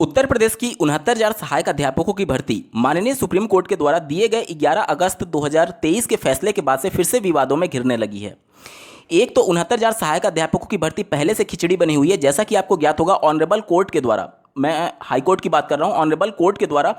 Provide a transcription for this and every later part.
उत्तर प्रदेश की 69,000 सहायक अध्यापकों की भर्ती माननीय सुप्रीम कोर्ट के द्वारा दिए गए 11 अगस्त 2023 के फैसले के बाद से फिर से विवादों में घिरने लगी है। एक तो 69,000 सहायक अध्यापकों की भर्ती पहले से खिचड़ी बनी हुई है, जैसा कि आपको ज्ञात होगा। ऑनरेबल कोर्ट के द्वारा, मैं हाई कोर्ट की बात कर रहा हूं, ऑनरेबल कोर्ट के द्वारा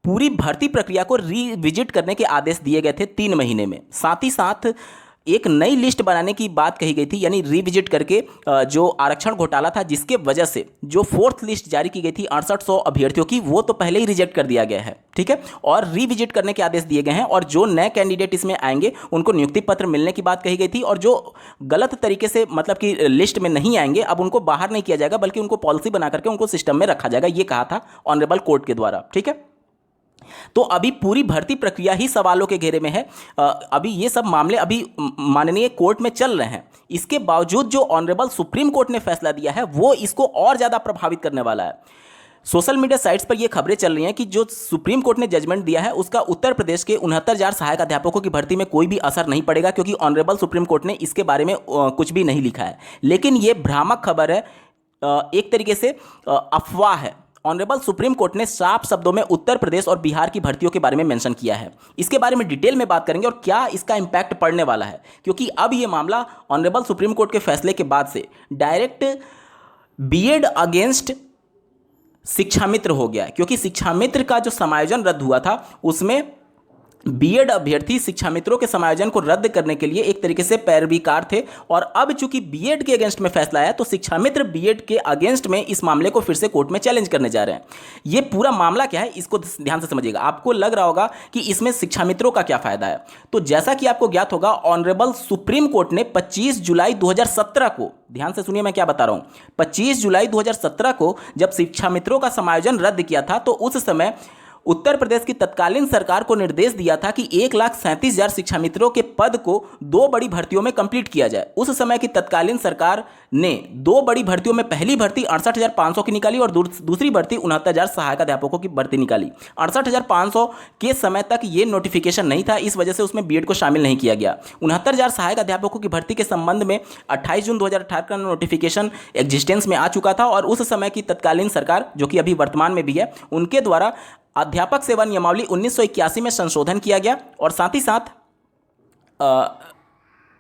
पूरी भर्ती प्रक्रिया को रिविजिट करने के आदेश दिए गए थे 3 महीने में। साथ ही साथ एक नई लिस्ट बनाने की बात कही गई थी, यानी रिविजिट करके जो आरक्षण घोटाला था, जिसके वजह से जो 4th लिस्ट जारी की गई थी 6800 अभ्यर्थियों की, वो तो पहले ही रिजेक्ट कर दिया गया है, ठीक है। और रिविजिट करने के आदेश दिए गए हैं, और जो नए कैंडिडेट इसमें आएंगे उनको नियुक्ति पत्र मिलने की बात कही गई थी। और जो गलत तरीके से मतलब कि लिस्ट में नहीं आएंगे, अब उनको बाहर नहीं किया जाएगा, बल्कि उनको पॉलिसी बना करके उनको सिस्टम में रखा जाएगा, ये कहा था ऑनरेबल कोर्ट के द्वारा, ठीक है। तो अभी पूरी भर्ती प्रक्रिया ही सवालों के घेरे में है। अभी ये सब मामले अभी माननीय कोर्ट में चल रहे हैं। इसके बावजूद जो ऑनरेबल सुप्रीम कोर्ट ने फैसला दिया है वो इसको और ज़्यादा प्रभावित करने वाला है। सोशल मीडिया साइट्स पर ये खबरें चल रही हैं कि जो सुप्रीम कोर्ट ने जजमेंट दिया है उसका उत्तर प्रदेश के 69,000 सहायक अध्यापकों की भर्ती में कोई भी असर नहीं पड़ेगा, क्योंकि ऑनरेबल सुप्रीम कोर्ट ने इसके बारे में कुछ भी नहीं लिखा है। लेकिन ये भ्रामक खबर है, एक तरीके से अफवाह है। ऑनरेबल सुप्रीम कोर्ट ने साफ शब्दों में उत्तर प्रदेश और बिहार की भर्तियों के बारे में मेंशन किया है। इसके बारे में डिटेल में बात करेंगे और क्या इसका इंपैक्ट पड़ने वाला है, क्योंकि अब ये मामला ऑनरेबल सुप्रीम कोर्ट के फैसले के बाद से डायरेक्ट बीएड अगेंस्ट शिक्षा मित्र हो गया है। क्योंकि शिक्षा मित्र का जो समायोजन रद्द हुआ था उसमें बीएड अभ्यर्थी शिक्षा मित्रों के समायोजन को रद्द करने के लिए एक तरीके से पैरवीकार थे, और अब चूंकि बीएड के अगेंस्ट में फैसला आया तो शिक्षा मित्र बीएड के अगेंस्ट में इस मामले को फिर से कोर्ट में चैलेंज करने जा रहे हैं। ये पूरा मामला क्या है, इसको ध्यान से समझिएगा। आपको लग रहा होगा कि इसमें शिक्षा मित्रों का क्या फायदा है, तो जैसा कि आपको ज्ञात होगा, ऑनरेबल सुप्रीम कोर्ट ने 25 जुलाई 2017 को, ध्यान से सुनिए मैं क्या बता रहा हूं, 25 जुलाई 2017 को जब शिक्षा मित्रों का समायोजन रद्द किया था, तो उस समय उत्तर प्रदेश की तत्कालीन सरकार को निर्देश दिया था कि 1,37,000 शिक्षा मित्रों के पद को 2 बड़ी भर्तियों में कंप्लीट किया जाए। उस समय की तत्कालीन सरकार ने 2 बड़ी भर्तियों में पहली भर्ती 68,500 की निकाली और दूसरी भर्ती 69,000 सहायक अध्यापकों की भर्ती निकाली। 68,500 के समय तक ये नोटिफिकेशन नहीं था, इस वजह से उसमें बीएड को शामिल नहीं किया गया। 69,000 सहायक अध्यापकों की भर्ती के संबंध में 28 जून 2018 का नोटिफिकेशन एग्जिस्टेंस में आ चुका था, और उस समय की तत्कालीन सरकार, जो कि अभी वर्तमान में भी है, उनके द्वारा अध्यापक सेवा नियमावली 1981 में संशोधन किया गया। और साथ ही साथ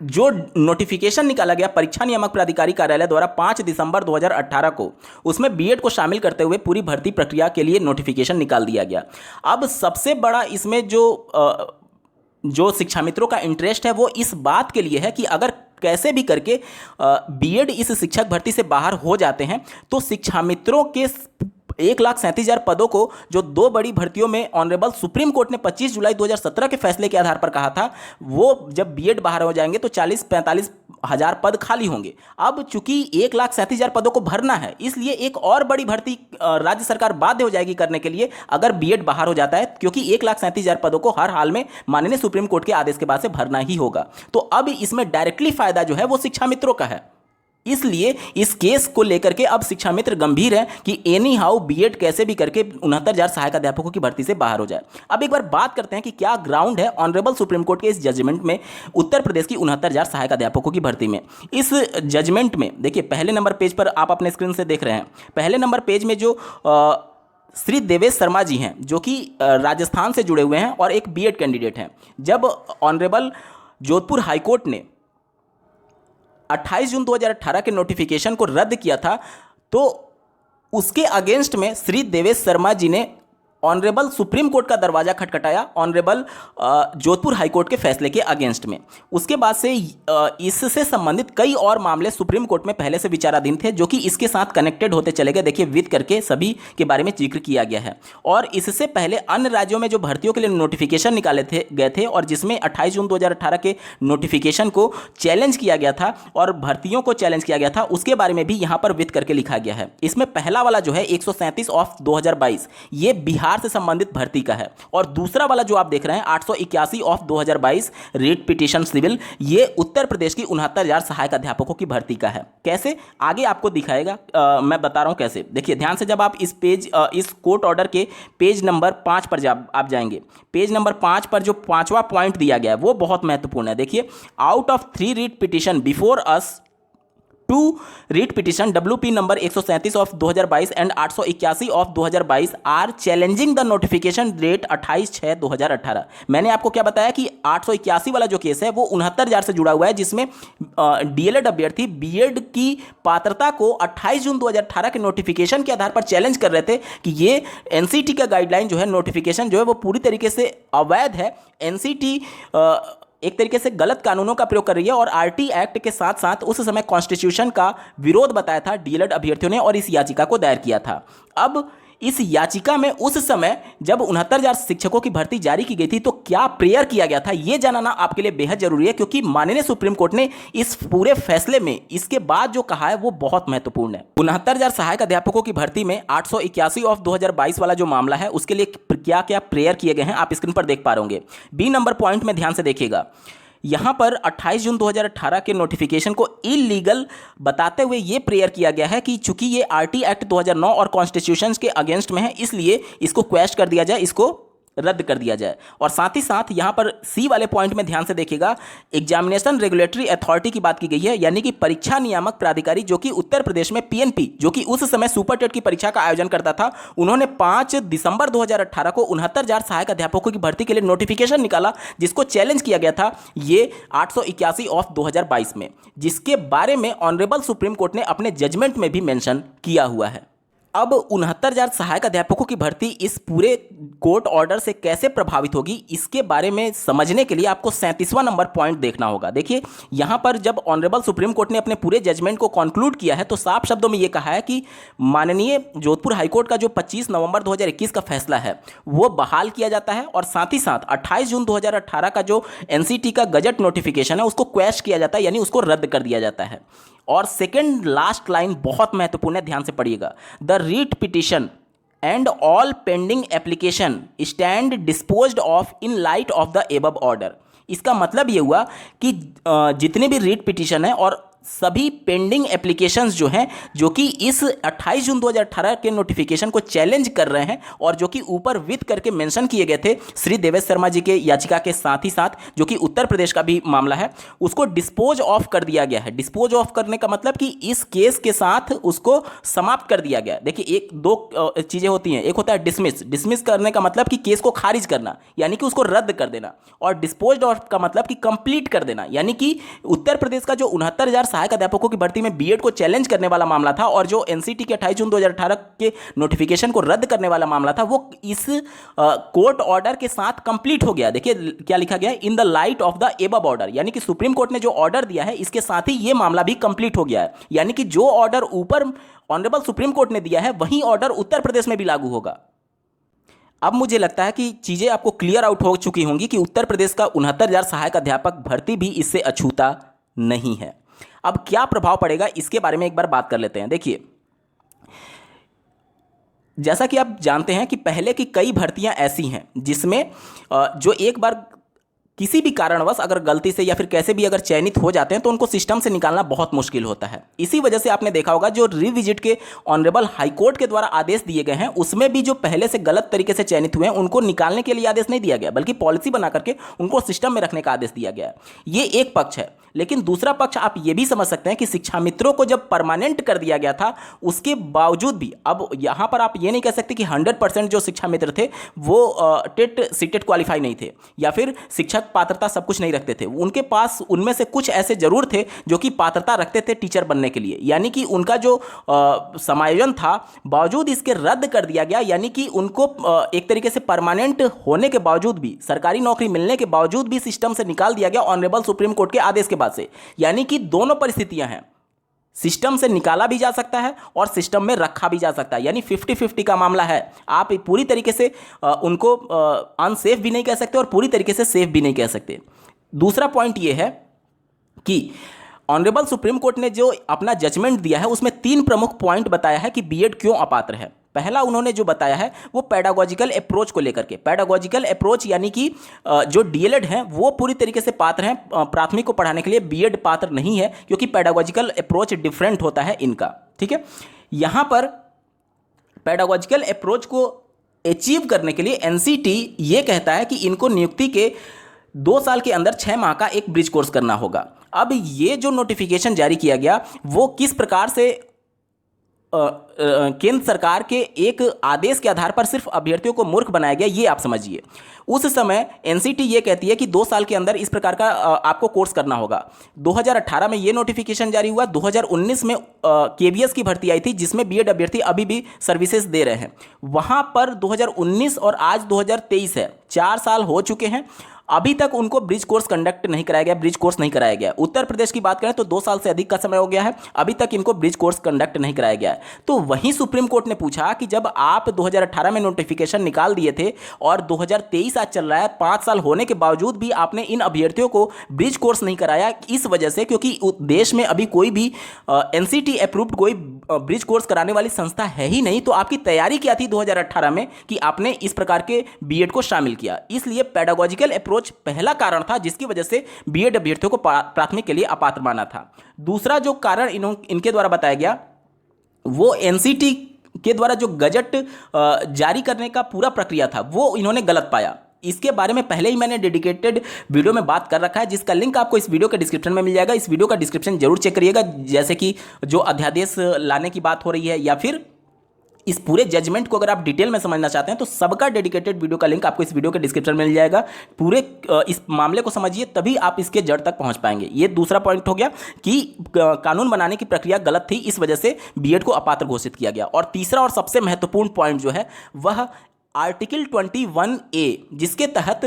जो नोटिफिकेशन निकाला गया परीक्षा नियामक प्राधिकारी कार्यालय द्वारा 5 दिसंबर 2018 को, उसमें बीएड को शामिल करते हुए पूरी भर्ती प्रक्रिया के लिए नोटिफिकेशन निकाल दिया गया। अब सबसे बड़ा इसमें जो शिक्षा मित्रों का इंटरेस्ट है वो इस बात के लिए है कि अगर कैसे भी करके बीएड इस शिक्षक भर्ती से बाहर हो जाते हैं तो शिक्षा मित्रों के 1,37,000 पदों को, जो 2 बड़ी भर्तियों में ऑनरेबल सुप्रीम कोर्ट ने 25 जुलाई 2017 के फैसले के आधार पर कहा था, वो जब बीएड बाहर हो जाएंगे तो 40-45 हज़ार पद खाली होंगे। अब चूंकि 1,37,000 पदों को भरना है, इसलिए एक और बड़ी भर्ती राज्य सरकार बाध्य हो जाएगी करने के लिए अगर बीएड बाहर हो जाता है, क्योंकि 1,37,000 पदों को हर हाल में माननीय सुप्रीम कोर्ट के आदेश के बाद से भरना ही होगा। तो अब इसमें डायरेक्टली फायदा जो है वो शिक्षा मित्रों का है। इसलिए इस केस को लेकर के अब शिक्षा मित्र गंभीर है कि एनी हाउ बीएड कैसे भी करके 69,000 सहायक अध्यापकों की भर्ती से बाहर हो जाए। अब एक बार बात करते हैं कि क्या ग्राउंड है ऑनरेबल सुप्रीम कोर्ट के इस जजमेंट में उत्तर प्रदेश की 69,000 सहायक अध्यापकों की भर्ती में। इस जजमेंट में देखिए, पहले नंबर पेज पर आप अपने स्क्रीन से देख रहे हैं, पहले नंबर पेज में जो श्री देवेश शर्मा जी हैं, जो कि राजस्थान से जुड़े हुए हैं और एक बीएड कैंडिडेट हैं। जब ऑनरेबल जोधपुर हाईकोर्ट ने 28 जून 2018 के नोटिफिकेशन को रद्द किया था, तो उसके अगेंस्ट में श्री देवेश शर्मा जी ने ऑनरेबल सुप्रीम कोर्ट का दरवाजा खटखटाया, ऑनरेबल जोधपुर हाईकोर्ट के फैसले के अगेंस्ट में। उसके बाद से इससे संबंधित कई और मामले सुप्रीम कोर्ट में पहले से विचाराधीन थे, जो कि इसके साथ कनेक्टेड होते चले गए। देखिए, विद करके सभी के बारे में जिक्र किया गया है। और इससे पहले अन्य राज्यों में जो भर्तियों के लिए नोटिफिकेशन निकाले गए थे, और जिसमें 28 जून 2018 के नोटिफिकेशन को चैलेंज किया गया था और भर्तियों को चैलेंज किया गया था, उसके बारे में भी यहाँ पर विद करके लिखा गया है। इसमें पहला वाला जो है 137 ऑफ 2022, ये बिहार से संबंधित भर्ती का है, और दूसरा वाला जो आप देख रहे हैं 881 ऑफ 2022 रिट पिटीशन सिविल, ये उत्तर प्रदेश की 69,000 सहायक अध्यापकों की भर्ती का है। कैसे, आगे आपको दिखाएगा, मैं बता रहा हूं कैसे। देखिए ध्यान से, जब आप इस कोर्ट ऑर्डर के पेज नंबर 5 पर आप जाएंगे, पेज नंबर 5 पर जो 5वां पॉइंट दिया गया है वो बहुत महत्वपूर्ण है। देखिए, out of 3 writ petition before us two writ petition WP number 137 ऑफ 2022 एंड 881 ऑफ 2022 are challenging the notification date 28/6/2018। मैंने आपको क्या बताया कि 881 वाला जो केस है वो 69,000 से जुड़ा हुआ है, जिसमें डीएलएड अभ्यर्थी बीएड की पात्रता को 28 जून 2018 के नोटिफिकेशन के आधार पर चैलेंज कर रहे थे कि ये एनसीटी का गाइडलाइन जो है, नोटिफिकेशन जो है वो पूरी तरीके से अवैध है। एनसीटी एक तरीके से गलत कानूनों का प्रयोग कर रही है और आरटी एक्ट के साथ साथ उस समय कॉन्स्टिट्यूशन का विरोध बताया था डीएलएड अभ्यर्थियों ने और इस याचिका को दायर किया था। अब इस याचिका में उस समय जब 69,000 शिक्षकों की भर्ती जारी की गई थी तो क्या प्रेयर किया गया था, यह जानना आपके लिए बेहद जरूरी है, क्योंकि माननीय सुप्रीम कोर्ट ने इस पूरे फैसले में इसके बाद जो कहा है वो बहुत महत्वपूर्ण है। 69,000 सहायक अध्यापकों की भर्ती में 881 ऑफ 2022 वाला जो मामला है उसके लिए क्या क्या प्रेयर किए गए हैं आप स्क्रीन पर देख पा रहे होंगे। बी नंबर पॉइंट में ध्यान से देखिएगा, यहां पर 28 जून 2018 के नोटिफिकेशन को इलीगल बताते हुए यह प्रेयर किया गया है कि चूंकि ये आरटी एक्ट 2009 और कॉन्स्टिट्यूशन के अगेंस्ट में है, इसलिए इसको क्वेश्चन कर दिया जाए, इसको रद्द कर दिया जाए। और साथ ही साथ यहां पर सी वाले पॉइंट में ध्यान से देखिएगा, एग्जामिनेशन रेगुलेटरी अथॉरिटी की बात की गई है, यानी कि परीक्षा नियामक प्राधिकारी जो कि उत्तर प्रदेश में पीएनपी जो कि उस समय सुपर टेट की परीक्षा का आयोजन करता था, उन्होंने 5 दिसंबर 2018 को 69,000 सहायक अध्यापकों की भर्ती के लिए नोटिफिकेशन निकाला, जिसको चैलेंज किया गया था ये 881 ऑफ 2022 में, जिसके बारे में ऑनरेबल सुप्रीम कोर्ट ने अपने जजमेंट में भी मेंशन किया हुआ है। अब 69,000 सहायक अध्यापकों की भर्ती इस पूरे कोर्ट ऑर्डर से कैसे प्रभावित होगी, इसके बारे में समझने के लिए आपको 37वां नंबर पॉइंट देखना होगा। देखिए यहां पर जब ऑनरेबल सुप्रीम कोर्ट ने अपने पूरे जजमेंट को कंक्लूड किया है तो साफ शब्दों में यह कहा है कि माननीय जोधपुर हाईकोर्ट का जो 25 नवंबर 2021 का फैसला है वो बहाल किया जाता है और साथ ही साथ 28 जून 2018 का जो एनसीटी का गजट नोटिफिकेशन है उसको क्वैश किया जाता है, यानी उसको रद्द कर दिया जाता है। और सेकेंड लास्ट लाइन बहुत महत्वपूर्ण है, ध्यान से पढ़िएगा, the writ petition and all pending application stand disposed of in light of the above order. इसका मतलब ये हुआ कि जितने भी रीट पिटिशन है और सभी पेंडिंग एप्लीकेशंस जो हैं, जो कि इस 28 जून 2018 के नोटिफिकेशन को चैलेंज कर रहे हैं और जो कि ऊपर विद करके मेंशन किए गए थे श्री देवेश शर्मा जी के याचिका के साथ ही साथ, जो कि उत्तर प्रदेश का भी मामला है, उसको डिस्पोज ऑफ कर दिया गया है। डिस्पोज ऑफ करने का मतलब कि इस केस के साथ उसको समाप्त कर दिया गया। देखिए एक दो चीज़ें होती हैं, एक होता है डिसमिस करने का मतलब कि केस को खारिज करना, यानी कि उसको रद्द कर देना, और डिस्पोज ऑफ का मतलब कि कंप्लीट कर देना, यानी कि उत्तर प्रदेश का जो 69,000 सहायक अध्यापकों की भर्ती में बीएड को चैलेंज करने वाला मामला था और जो एनसीटी के 28 जून 2018 के नोटिफिकेशन को रद्द करने वाला मामला था, वो इस कोर्ट ऑर्डर के साथ कंप्लीट हो गया। देखिए क्या लिखा गया है, in the light of the above order, यानी कि सुप्रीम कोर्ट ने जो ऑर्डर दिया है इसके साथ ही ये मामला भी कंप्लीट हो गया है, यानी कि जो ऑर्डर ऊपर ऑनरेबल सुप्रीम कोर्ट ने दिया है वही ऑर्डर उत्तर प्रदेश में भी लागू होगा। अब मुझे लगता है कि चीजें आपको क्लियर आउट हो चुकी होंगी कि उत्तर प्रदेश का 69,000 सहायक अध्यापक भर्ती भी इससे अछूता नहीं है। अब क्या प्रभाव पड़ेगा इसके बारे में एक बार बात कर लेते हैं। देखिए जैसा कि आप जानते हैं कि पहले की कई भर्तियां ऐसी हैं जिसमें जो एक बार किसी भी कारणवश अगर गलती से या फिर कैसे भी अगर चयनित हो जाते हैं तो उनको सिस्टम से निकालना बहुत मुश्किल होता है। इसी वजह से आपने देखा होगा जो रिविजिट के ऑनरेबल हाईकोर्ट के द्वारा आदेश दिए गए हैं उसमें भी जो पहले से गलत तरीके से चयनित हुए हैं उनको निकालने के लिए आदेश नहीं दिया गया, बल्कि पॉलिसी बना करके उनको सिस्टम में रखने का आदेश दिया गया है। ये एक पक्ष है, लेकिन दूसरा पक्ष आप ये भी समझ सकते हैं कि शिक्षा मित्रों को जब परमानेंट कर दिया गया था उसके बावजूद भी अब यहां पर आप ये नहीं कह सकते कि 100% जो शिक्षा मित्र थे वो टेट सीटेट क्वालिफाई नहीं थे या फिर शिक्षक पात्रता सब कुछ नहीं रखते थे। उनके पास उनमें से कुछ ऐसे जरूर थे जो कि पात्रता रखते थे टीचर बनने के लिए, यानी कि उनका जो समायोजन था बावजूद इसके रद्द कर दिया गया, यानी कि उनको एक तरीके से परमानेंट होने के बावजूद भी, सरकारी नौकरी मिलने के बावजूद भी सिस्टम से निकाल दिया गया ऑनरेबल सुप्रीम कोर्ट के आदेश के बाद से। यानी कि दोनों परिस्थितियां हैं, सिस्टम से निकाला भी जा सकता है और सिस्टम में रखा भी जा सकता है, यानी 50-50 का मामला है। आप पूरी तरीके से उनको अनसेफ भी नहीं कह सकते और पूरी तरीके से सेफ भी नहीं कह सकते। दूसरा पॉइंट यह है कि ऑनरेबल सुप्रीम कोर्ट ने जो अपना जजमेंट दिया है उसमें 3 प्रमुख पॉइंट बताया है कि बीएड क्यों अपात्र है। पहला उन्होंने जो बताया है वो पेडागोजिकल अप्रोच को लेकर के, पेडागोजिकल अप्रोच यानी कि जो डीएलएड हैं वो पूरी तरीके से पात्र हैं प्राथमिक को पढ़ाने के लिए, बीएड पात्र नहीं है क्योंकि पेडागोजिकल अप्रोच डिफरेंट होता है इनका। ठीक है, यहां पर पेडागोजिकल अप्रोच को अचीव करने के लिए एनसीटी ये कहता है कि इनको नियुक्ति के 2 साल के अंदर 6 माह का एक ब्रिज कोर्स करना होगा। अब ये जो नोटिफिकेशन जारी किया गया वो किस प्रकार से केंद्र सरकार के एक आदेश के आधार पर सिर्फ अभ्यर्थियों को मूर्ख बनाया गया, ये आप समझिए। उस समय एनसीटी ये कहती है कि 2 साल के अंदर इस प्रकार का आपको कोर्स करना होगा। 2018 में ये नोटिफिकेशन जारी हुआ। 2019 में केवीएस की भर्ती आई थी जिसमें बीएड अभ्यर्थी अभी भी सर्विसेज दे रहे हैं। वहां पर 2019 और आज 2023 है, 4 साल हो चुके हैं, अभी तक उनको ब्रिज कोर्स कंडक्ट नहीं कराया गया, ब्रिज कोर्स नहीं कराया गया। उत्तर प्रदेश की बात करें तो 2 साल से अधिक का समय हो गया है, अभी तक इनको ब्रिज कोर्स कंडक्ट नहीं कराया गया है। तो वहीं सुप्रीम कोर्ट ने पूछा कि जब आप 2018 में नोटिफिकेशन निकाल दिए थे और 2023 आज चल रहा है, 5 साल होने के बावजूद भी आपने इन अभ्यर्थियों को ब्रिज कोर्स नहीं कराया, इस वजह से क्योंकि देश में अभी कोई भी एनसीटी अप्रूव्ड कोई ब्रिज कोर्स कराने वाली संस्था है ही नहीं, तो आपकी तैयारी क्या थी 2018 में कि आपने इस प्रकार के बीएड को शामिल किया। इसलिए पेडागोजिकल अप्रोच पहला कारण था जिसकी वजह से बीएड अभ्यर्थियों को प्राथमिक के लिए अपात्र माना था। दूसरा जो कारण इनके द्वारा बताया गया वो एनसीटी के द्वारा जो गजट जारी करने का पूरा प्रक्रिया था वो इन्होंने गलत पाया। इसके बारे में पहले ही मैंने डेडिकेटेड वीडियो में बात कर रखा है जिसका लिंक आपको इस वीडियो के डिस्क्रिप्शन में मिल जाएगा। इस वीडियो का डिस्क्रिप्शन जरूर चेक करिएगा, जैसे कि जो अध्यादेश लाने की बात हो रही है या फिर इस पूरे जजमेंट को अगर आप डिटेल में समझना चाहते हैं तो सबका डेडिकेटेड वीडियो का लिंक आपको इस वीडियो के डिस्क्रिप्शन में मिल जाएगा। पूरे इस मामले को समझिए तभी आप इसके जड़ तक पहुंच पाएंगे। ये दूसरा पॉइंट हो गया कि कानून बनाने की प्रक्रिया गलत थी, इस वजह से बीएड को अपात्र घोषित किया गया। और तीसरा और सबसे महत्वपूर्ण पॉइंट जो है वह आर्टिकल 21A जिसके तहत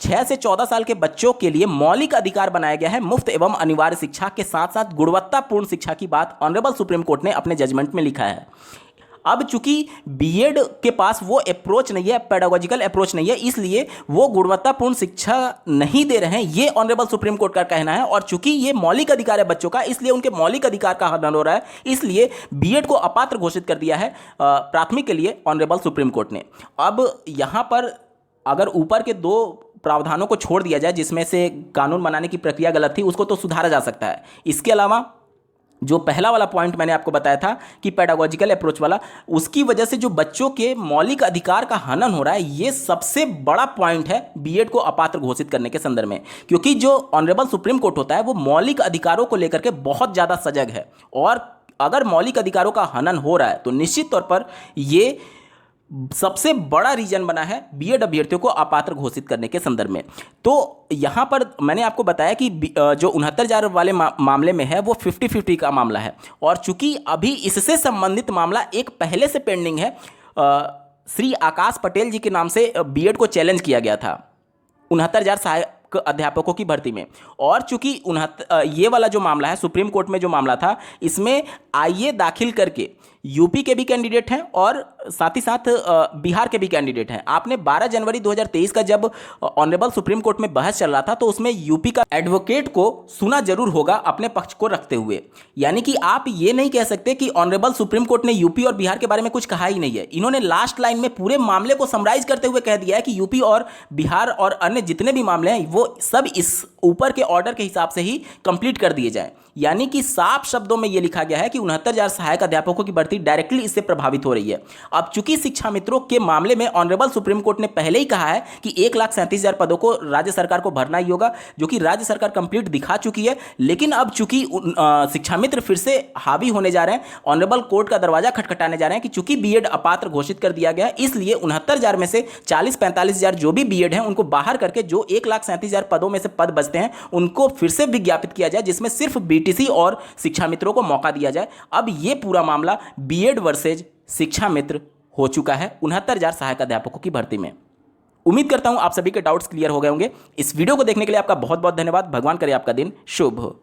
6 से 14 साल के बच्चों के लिए मौलिक अधिकार बनाया गया है मुफ्त एवं अनिवार्य शिक्षा के साथ साथ गुणवत्तापूर्ण शिक्षा की बात ऑनरेबल सुप्रीम कोर्ट ने अपने जजमेंट में लिखा है। अब चूंकि बीएड के पास वो अप्रोच नहीं है, पेडागोजिकल अप्रोच नहीं है, इसलिए वो गुणवत्तापूर्ण शिक्षा नहीं दे रहे हैं, ये ऑनरेबल सुप्रीम कोर्ट का कहना है। और चूंकि ये मौलिक अधिकार है बच्चों का, इसलिए उनके मौलिक अधिकार का हनन हो रहा है, इसलिए बीएड को अपात्र घोषित कर दिया है प्राथमिक के लिए ऑनरेबल सुप्रीम कोर्ट ने। अब यहां पर अगर ऊपर के 2 प्रावधानों को छोड़ दिया जाए जिसमें से कानून बनाने की प्रक्रिया गलत थी, उसको तो सुधारा जा सकता है। इसके अलावा जो पहला वाला पॉइंट मैंने आपको बताया था कि पेडागोजिकल अप्रोच वाला, उसकी वजह से जो बच्चों के मौलिक अधिकार का हनन हो रहा है, ये सबसे बड़ा पॉइंट है बीएड को अपात्र घोषित करने के संदर्भ में। क्योंकि जो ऑनरेबल सुप्रीम कोर्ट होता है वो मौलिक अधिकारों को लेकर के बहुत ज़्यादा सजग है, और अगर मौलिक अधिकारों का हनन हो रहा है तो निश्चित तौर पर ये सबसे बड़ा रीजन बना है बीएड अभ्यर्थियों को अपात्र घोषित करने के संदर्भ में। तो यहाँ पर मैंने आपको बताया कि जो 69,000 वाले मामले में है वो 50-50 का मामला है, और चूंकि अभी इससे संबंधित मामला एक पहले से पेंडिंग है, श्री आकाश पटेल जी के नाम से बीएड को चैलेंज किया गया था 69,000 सहायक अध्यापकों की भर्ती में। और चूंकि ये वाला जो मामला है सुप्रीम कोर्ट में जो मामला था, इसमें आईए दाखिल करके यूपी के भी कैंडिडेट हैं और साथ ही साथ बिहार के भी कैंडिडेट हैं। आपने 12 जनवरी 2023 का जब ऑनरेबल सुप्रीम कोर्ट में बहस चल रहा था तो उसमें यूपी का एडवोकेट को सुना जरूर होगा अपने पक्ष को रखते हुए। यानी कि आप ये नहीं कह सकते कि ऑनरेबल सुप्रीम कोर्ट ने यूपी और बिहार के बारे में कुछ कहा ही नहीं है। इन्होंने लास्ट लाइन में पूरे मामले को समराइज करते हुए कह दिया है कि यूपी और बिहार और अन्य जितने भी मामले हैं वो सब इस ऊपर के ऑर्डर के हिसाब से ही कंप्लीट कर दिए जाएं। यानी कि साफ शब्दों में यह लिखा गया है कि 69,000 सहायक अध्यापकों की भर्ती डायरेक्टली इससे प्रभावित हो रही है। अब चूंकि शिक्षा मित्रों के मामले में ऑनरेबल सुप्रीम कोर्ट ने पहले ही कहा है कि 1,37,000 पदों को राज्य सरकार को भरना ही होगा, जो कि राज्य सरकार कंप्लीट दिखा चुकी है। लेकिन अब चूंकि शिक्षा मित्र फिर से हावी होने जा रहे हैं, ऑनरेबल कोर्ट का दरवाजा खटखटाने जा रहे हैं कि चूंकि बीएड अपात्र घोषित कर दिया गया है, इसलिए 69,000 में से 40-45,000 जो भी बीएड हैं उनको बाहर करके जो 1,37,000 पदों में से पद बचते हैं उनको फिर से विज्ञापित किया जाए, जिसमें सिर्फ बीटीसी और शिक्षा मित्रों को मौका दिया जाए। अब ये पूरा मामला बीएड वर्सेज शिक्षा मित्र हो चुका है 69,000 सहायक अध्यापकों की भर्ती में। उम्मीद करता हूं आप सभी के डाउट्स क्लियर हो गए होंगे। इस वीडियो को देखने के लिए आपका बहुत बहुत धन्यवाद। भगवान करे आपका दिन शुभ हो।